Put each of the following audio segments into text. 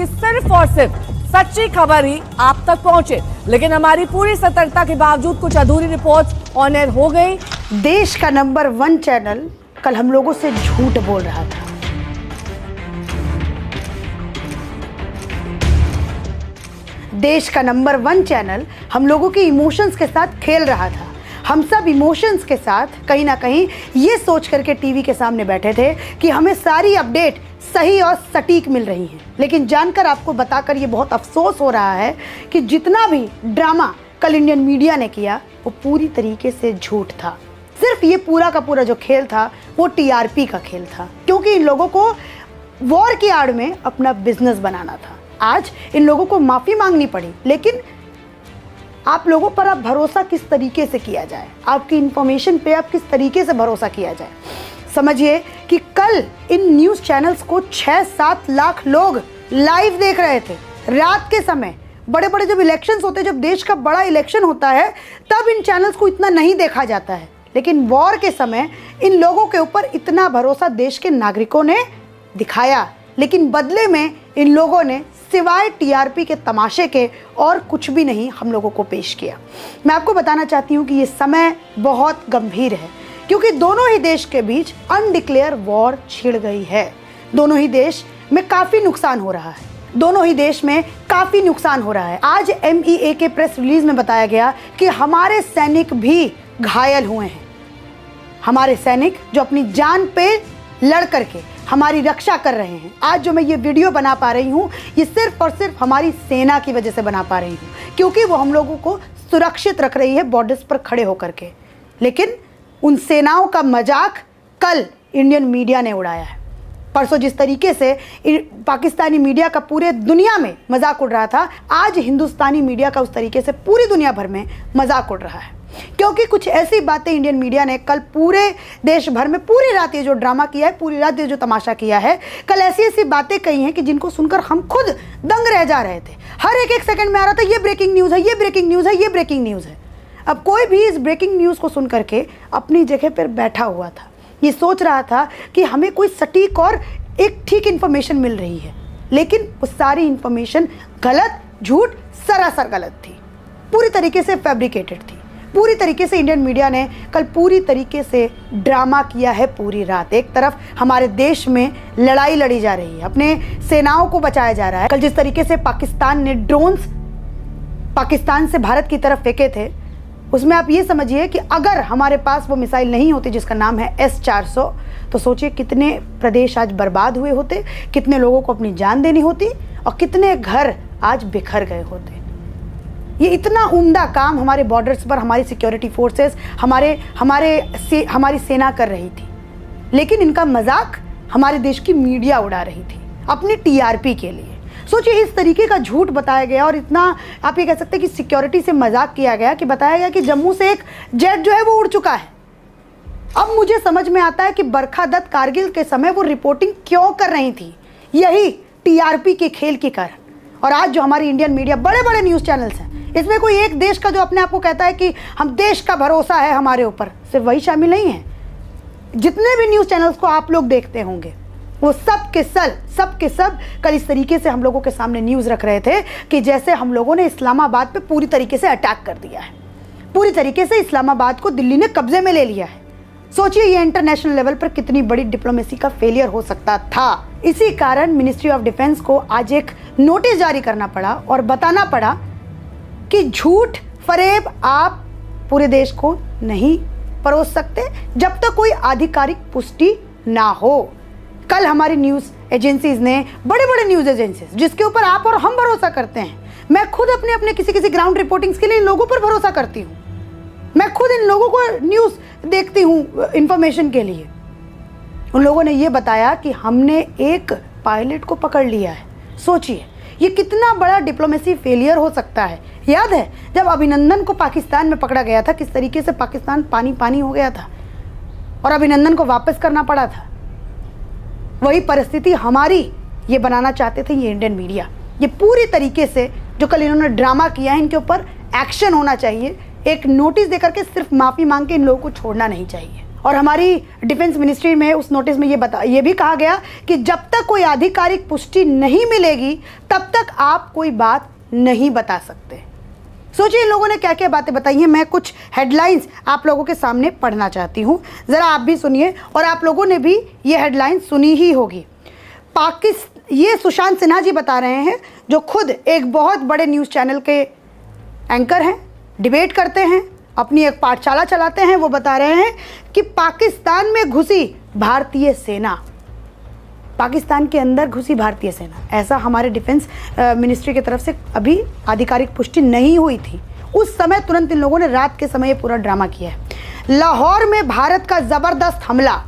कि सिर्फ और सिर्फ सच्ची खबर ही आप तक पहुंचे। लेकिन हमारी पूरी सतर्कता के बावजूद कुछ अधूरी रिपोर्ट्स ऑन एयर हो गई। देश का नंबर 1 चैनल कल हम लोगों से झूठ बोल रहा था। देश का नंबर 1 चैनल हम लोगों के इमोशंस के साथ खेल रहा था। हम सब इमोशंस के साथ कहीं ना कहीं ये सोच करके टीवी के सामने बैठे थे कि हमें सारी अपडेट सही और सटीक मिल रही है। लेकिन जानकर आपको बताकर ये बहुत अफसोस हो रहा है कि जितना भी ड्रामा कल इंडियन मीडिया ने किया वो पूरी तरीके से झूठ था। सिर्फ ये पूरा का पूरा जो खेल था वो टीआरपी का खेल था, क्योंकि इन लोगों को वॉर की आड़ में अपना बिजनेस बनाना था। आज इन लोगों को माफ़ी मांगनी पड़ी, लेकिन आप लोगों पर अब भरोसा किस तरीके से किया जाए, आपकी इंफॉर्मेशन पे अब किस तरीके से भरोसा किया जाए। समझिए कि कल इन न्यूज़ चैनल्स को 6-7 लाख लोग लाइव देख रहे थे रात के समय। बड़े बड़े जब इलेक्शंस होते हैं, जब देश का बड़ा इलेक्शन होता है, तब इन चैनल्स को इतना नहीं देखा जाता है। लेकिन वॉर के समय इन लोगों के ऊपर इतना भरोसा देश के नागरिकों ने दिखाया, लेकिन बदले में इन लोगों ने सिवाय टीआरपी के तमाशे के और कुछ भी नहीं हम लोगों को पेश किया। मैं आपको बताना चाहती हूँ कि ये समय बहुत गंभीर है, क्योंकि दोनों ही देश के बीच अनडिक्लेयर वॉर छिड़ गई है। दोनों ही देश में काफ़ी नुकसान हो रहा है। दोनों ही देश में काफ़ी नुकसान हो रहा है। आज एमईए के प्रेस रिलीज में बताया गया कि हमारे सैनिक भी घायल हुए हैं। हमारे सैनिक जो अपनी जान पे लड़ करके हमारी रक्षा कर रहे हैं। आज जो मैं ये वीडियो बना पा रही हूँ, ये सिर्फ और सिर्फ हमारी सेना की वजह से बना पा रही हूँ, क्योंकि वो हम लोगों को सुरक्षित रख रही है बॉर्डर्स पर खड़े होकर के। लेकिन उन सेनाओं का मजाक कल इंडियन मीडिया ने उड़ाया है। परसों जिस तरीके से पाकिस्तानी मीडिया का पूरे दुनिया में मजाक उड़ रहा था, आज हिंदुस्तानी मीडिया का उस तरीके से पूरी दुनिया भर में मजाक उड़ रहा है। क्योंकि कुछ ऐसी बातें इंडियन मीडिया ने कल पूरे देश भर में पूरी रात ये जो ड्रामा किया है, पूरी रात ये जो तमाशा किया है, कल ऐसी ऐसी बातें कही हैं कि जिनको सुनकर हम खुद दंग रह जा रहे थे। हर एक सेकंड में आ रहा था ये ब्रेकिंग न्यूज़ है, ये ब्रेकिंग न्यूज़ है, ये ब्रेकिंग न्यूज़ है। अब कोई भी इस ब्रेकिंग न्यूज़ को सुन करके अपनी जगह पर बैठा हुआ था, ये सोच रहा था कि हमें कोई सटीक और एक ठीक इन्फॉर्मेशन मिल रही है, लेकिन वो सारी इन्फॉर्मेशन गलत, झूठ, सरासर गलत थी, पूरी तरीके से फैब्रिकेटेड थी। पूरी तरीके से इंडियन मीडिया ने कल पूरी तरीके से ड्रामा किया है पूरी रात। एक तरफ हमारे देश में लड़ाई लड़ी जा रही है, अपने सेनाओं को बचाया जा रहा है। कल जिस तरीके से पाकिस्तान ने ड्रोन्स पाकिस्तान से भारत की तरफ फेंके थे, उसमें आप ये समझिए कि अगर हमारे पास वो मिसाइल नहीं होती जिसका नाम है S-400, तो सोचिए कितने प्रदेश आज बर्बाद हुए होते, कितने लोगों को अपनी जान देनी होती और कितने घर आज बिखर गए होते। ये इतना उम्दा काम हमारे बॉर्डर्स पर हमारी सिक्योरिटी फोर्सेस, हमारी सेना कर रही थी, लेकिन इनका मजाक हमारे देश की मीडिया उड़ा रही थी अपनी टीआरपी के लिए। सोचिए इस तरीके का झूठ बताया गया और इतना आप ये कह सकते हैं कि सिक्योरिटी से मजाक किया गया कि बताया गया कि जम्मू से एक जेट जो है वो उड़ चुका है। अब मुझे समझ में आता है कि बरखा दत्त कारगिल के समय वो रिपोर्टिंग क्यों कर रही थी, यही टीआरपी के खेल के कारण। और आज जो हमारी इंडियन मीडिया, बड़े बड़े न्यूज़ चैनल्स हैं, इसमें कोई एक देश का जो अपने आप को कहता है कि हम देश का भरोसा है हमारे ऊपर, सिर्फ वही शामिल नहीं है। जितने भी न्यूज़ चैनल्स को आप लोग देखते होंगे, वो सब के सब कल इस तरीके से हम लोगों के सामने न्यूज़ रख रहे थे कि जैसे हम लोगों ने इस्लामाबाद पे पूरी तरीके से अटैक कर दिया है, पूरी तरीके से इस्लामाबाद को दिल्ली ने कब्जे में ले लिया है। सोचिए ये इंटरनेशनल लेवल पर कितनी बड़ी डिप्लोमेसी का फेलियर हो सकता था। इसी कारण मिनिस्ट्री ऑफ डिफेंस को आज एक नोटिस जारी करना पड़ा और बताना पड़ा कि झूठ फरेब आप पूरे देश को नहीं परोस सकते जब तक कोई आधिकारिक पुष्टि ना हो। कल हमारी न्यूज़ एजेंसीज ने, बड़े बड़े न्यूज़ एजेंसीज जिसके ऊपर आप और हम भरोसा करते हैं, मैं खुद अपने किसी ग्राउंड रिपोर्टिंग्स के लिए इन लोगों पर भरोसा करती हूँ। मैं खुद इन लोगों को न्यूज़ देखती हूँ इंफॉर्मेशन के लिए। उन लोगों ने ये बताया कि हमने एक पायलट को पकड़ लिया है। सोचिए ये कितना बड़ा डिप्लोमेसी फेलियर हो सकता है। याद है जब अभिनंदन को पाकिस्तान में पकड़ा गया था, किस तरीके से पाकिस्तान पानी पानी हो गया था और अभिनंदन को वापस करना पड़ा था। वही परिस्थिति हमारी ये बनाना चाहते थे ये इंडियन मीडिया। ये पूरी तरीके से जो कल इन्होंने ड्रामा किया है, इनके ऊपर एक्शन होना चाहिए। एक नोटिस देकर के सिर्फ माफ़ी मांग के इन लोगों को छोड़ना नहीं चाहिए। और हमारी डिफेंस मिनिस्ट्री में उस नोटिस में ये भी कहा गया कि जब तक कोई आधिकारिक पुष्टि नहीं मिलेगी तब तक आप कोई बात नहीं बता सकते। सोचिए इन लोगों ने क्या क्या बातें बताई हैं। मैं कुछ हेडलाइंस आप लोगों के सामने पढ़ना चाहती हूँ, ज़रा आप भी सुनिए और आप लोगों ने भी ये हेडलाइंस सुनी ही होगी। ये सुशांत सिन्हा जी बता रहे हैं, जो खुद एक बहुत बड़े न्यूज़ चैनल के एंकर हैं, डिबेट करते हैं, अपनी एक पाठशाला चलाते हैं। वो बता रहे हैं कि पाकिस्तान में घुसी भारतीय सेना, पाकिस्तान के अंदर घुसी भारतीय सेना, ऐसा हमारे डिफेंस मिनिस्ट्री की तरफ से अभी आधिकारिक पुष्टि नहीं हुई थी। उस समय तुरंत इन लोगों ने रात के समय पूरा ड्रामा किया है। लाहौर में भारत का ज़बरदस्त हमला।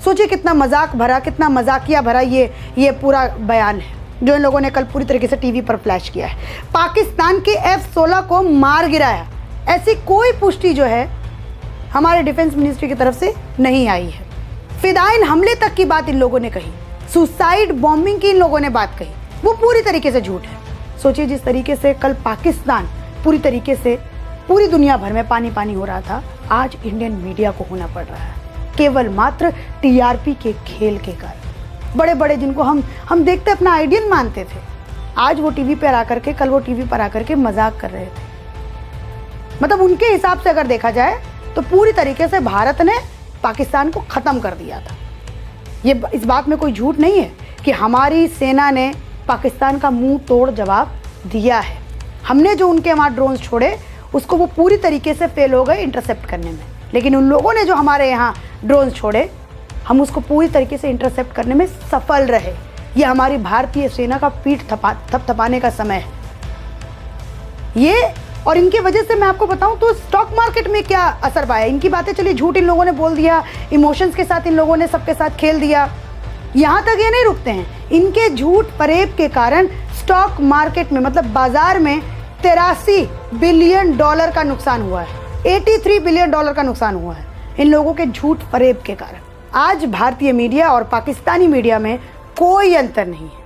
सोचिए कितना मजाक भरा, कितना मजाकिया भरा ये पूरा बयान है जो इन लोगों ने कल पूरी तरीके से टीवी पर फ्लैश किया है। पाकिस्तान के F-16 को मार गिराया, ऐसी कोई पुष्टि जो है हमारे डिफेंस मिनिस्ट्री की तरफ से नहीं आई है। फिदाइन हमले तक की बात इन लोगों ने कही, सुसाइड बॉम्बिंग की इन लोगों ने बात कही, वो पूरी तरीके से झूठ है। सोचिए जिस तरीके से कल पाकिस्तान पूरी तरीके से पूरी दुनिया भर में पानी पानी हो रहा था, आज इंडियन मीडिया को होना पड़ रहा है केवल मात्र टीआरपी के खेल के कारण। बड़े बड़े जिनको हम देखते अपना आइडियल मानते थे, आज वो टीवी पर आकर के, कल वो टीवी पर आकर के मजाक कर रहे थे। मतलब उनके हिसाब से अगर देखा जाए तो पूरी तरीके से भारत ने पाकिस्तान को ख़त्म कर दिया था। इस बात में कोई झूठ नहीं है कि हमारी सेना ने पाकिस्तान का मुंह तोड़ जवाब दिया है। हमने जो उनके वहाँ ड्रोन्स छोड़े उसको वो पूरी तरीके से फेल हो गए इंटरसेप्ट करने में, लेकिन उन लोगों ने जो हमारे यहाँ ड्रोन्स छोड़े हम उसको पूरी तरीके से इंटरसेप्ट करने में सफल रहे। ये हमारी भारतीय सेना का पीठ थपथपाने का समय है ये। और इनकी वजह से मैं आपको बताऊं तो स्टॉक मार्केट में क्या असर पाया। इनकी बातें चलिए झूठ इन लोगों ने बोल दिया, इमोशंस के साथ इन लोगों ने सबके साथ खेल दिया, यहाँ तक ये नहीं रुकते हैं। इनके झूठ फरेब के कारण स्टॉक मार्केट में मतलब बाजार में 83 बिलियन डॉलर का नुकसान हुआ है, 83 बिलियन डॉलर का नुकसान हुआ है इन लोगों के झूठ फरेब के कारण। आज भारतीय मीडिया और पाकिस्तानी मीडिया में कोई अंतर नहीं है,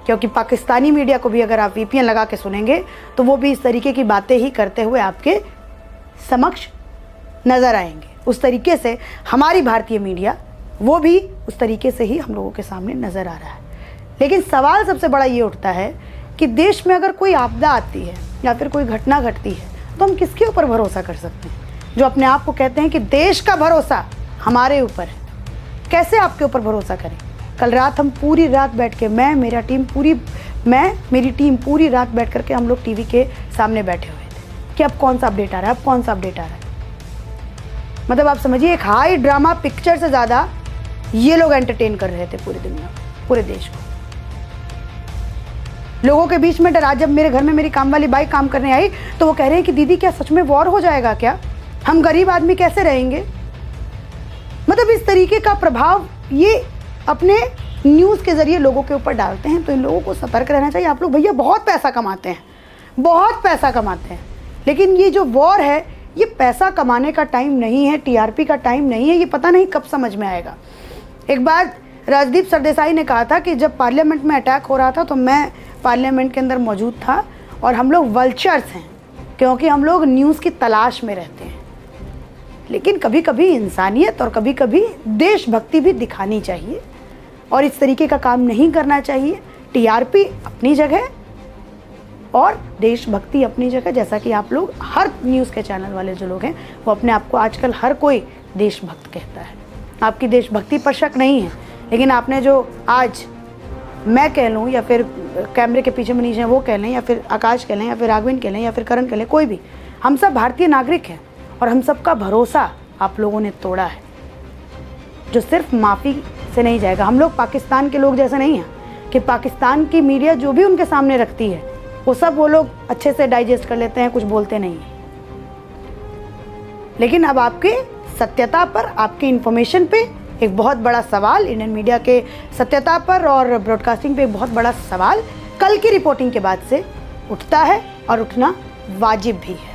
क्योंकि पाकिस्तानी मीडिया को भी अगर आप VPN लगा के सुनेंगे तो वो भी इस तरीके की बातें ही करते हुए आपके समक्ष नज़र आएंगे। उस तरीके से हमारी भारतीय मीडिया वो भी उस तरीके से ही हम लोगों के सामने नज़र आ रहा है। लेकिन सवाल सबसे बड़ा ये उठता है कि देश में अगर कोई आपदा आती है या फिर कोई घटना घटती है तो हम किसके ऊपर भरोसा कर सकते हैं? जो अपने आप को कहते हैं कि देश का भरोसा हमारे ऊपर है, कैसे आपके ऊपर भरोसा करें? कल रात हम पूरी रात बैठ के मेरी टीम पूरी रात बैठ करके हम लोग टीवी के सामने बैठे हुए थे कि अब कौन सा अपडेट आ रहा है, अब कौन सा अपडेट आ रहा है। मतलब आप समझिए एक हाई ड्रामा पिक्चर से ज़्यादा ये लोग एंटरटेन कर रहे थे पूरी दुनिया, पूरे देश को। लोगों के बीच में डरा। जब मेरे घर में मेरी काम वाली बाई काम करने आई तो वो कह रहे हैं कि दीदी क्या सच में वॉर हो जाएगा क्या, हम गरीब आदमी कैसे रहेंगे? मतलब इस तरीके का प्रभाव ये अपने न्यूज़ के ज़रिए लोगों के ऊपर डालते हैं। तो इन लोगों को सतर्क रहना चाहिए। आप लोग भैया बहुत पैसा कमाते हैं, बहुत पैसा कमाते हैं, लेकिन ये जो वॉर है ये पैसा कमाने का टाइम नहीं है, टीआरपी का टाइम नहीं है। ये पता नहीं कब समझ में आएगा। एक बार राजदीप सरदेसाई ने कहा था कि जब पार्लियामेंट में अटैक हो रहा था तो मैं पार्लियामेंट के अंदर मौजूद था और हम लोग वल्चर्स हैं क्योंकि हम लोग न्यूज़ की तलाश में रहते हैं। लेकिन कभी कभी इंसानियत और कभी कभी देशभक्ति भी दिखानी चाहिए और इस तरीके का काम नहीं करना चाहिए। टीआरपी अपनी जगह और देशभक्ति अपनी जगह। जैसा कि आप लोग हर न्यूज़ के चैनल वाले जो लोग हैं वो अपने आप को आजकल हर कोई देशभक्त कहता है। आपकी देशभक्ति पर शक नहीं है, लेकिन आपने जो आज मैं कह लूँ या फिर कैमरे के पीछे मनीष हैं वो कह लें या फिर आकाश कह लें या फिर राघवेंद्र कह लें या फिर करण कह लें, कोई भी, हम सब भारतीय नागरिक हैं और हम सबका भरोसा आप लोगों ने तोड़ा है, जो सिर्फ माफ़ी से नहीं जाएगा। हम लोग पाकिस्तान के लोग जैसे नहीं हैं कि पाकिस्तान की मीडिया जो भी उनके सामने रखती है वो सब वो लोग अच्छे से डाइजेस्ट कर लेते हैं, कुछ बोलते नहीं हैं। लेकिन अब आपके सत्यता पर, आपकी इन्फॉर्मेशन पे एक बहुत बड़ा सवाल, इंडियन मीडिया के सत्यता पर और ब्रॉडकास्टिंग पे एक बहुत बड़ा सवाल कल की रिपोर्टिंग के बाद से उठता है और उठना वाजिब भी है।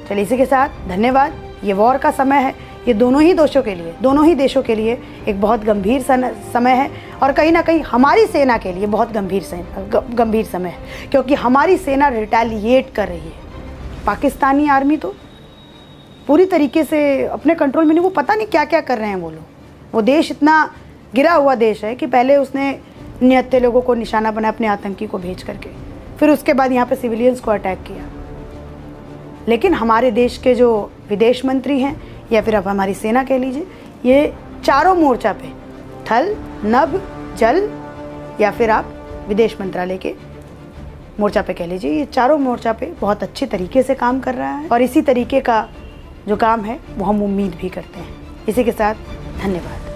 चलिए इसी के साथ धन्यवाद। ये वॉर का समय है, ये दोनों ही देशों के लिए एक बहुत गंभीर समय है और कहीं ना कहीं हमारी सेना के लिए बहुत गंभीर समय है, क्योंकि हमारी सेना रिटेलिएट कर रही है। पाकिस्तानी आर्मी तो पूरी तरीके से अपने कंट्रोल में नहीं। वो पता नहीं क्या क्या कर रहे हैं वो लोग। वो देश इतना गिरा हुआ देश है कि पहले उसने निहत्थे लोगों को निशाना बनाया अपने आतंकी को भेज करके, फिर उसके बाद यहाँ पे सिविलियंस को अटैक किया। लेकिन हमारे देश के जो विदेश मंत्री हैं या फिर आप हमारी सेना कह लीजिए, ये चारों मोर्चा पे, थल, नभ, जल या फिर आप विदेश मंत्रालय के मोर्चा पे कह लीजिए, ये चारों मोर्चा पे बहुत अच्छे तरीके से काम कर रहा है और इसी तरीके का जो काम है वो हम उम्मीद भी करते हैं। इसी के साथ धन्यवाद।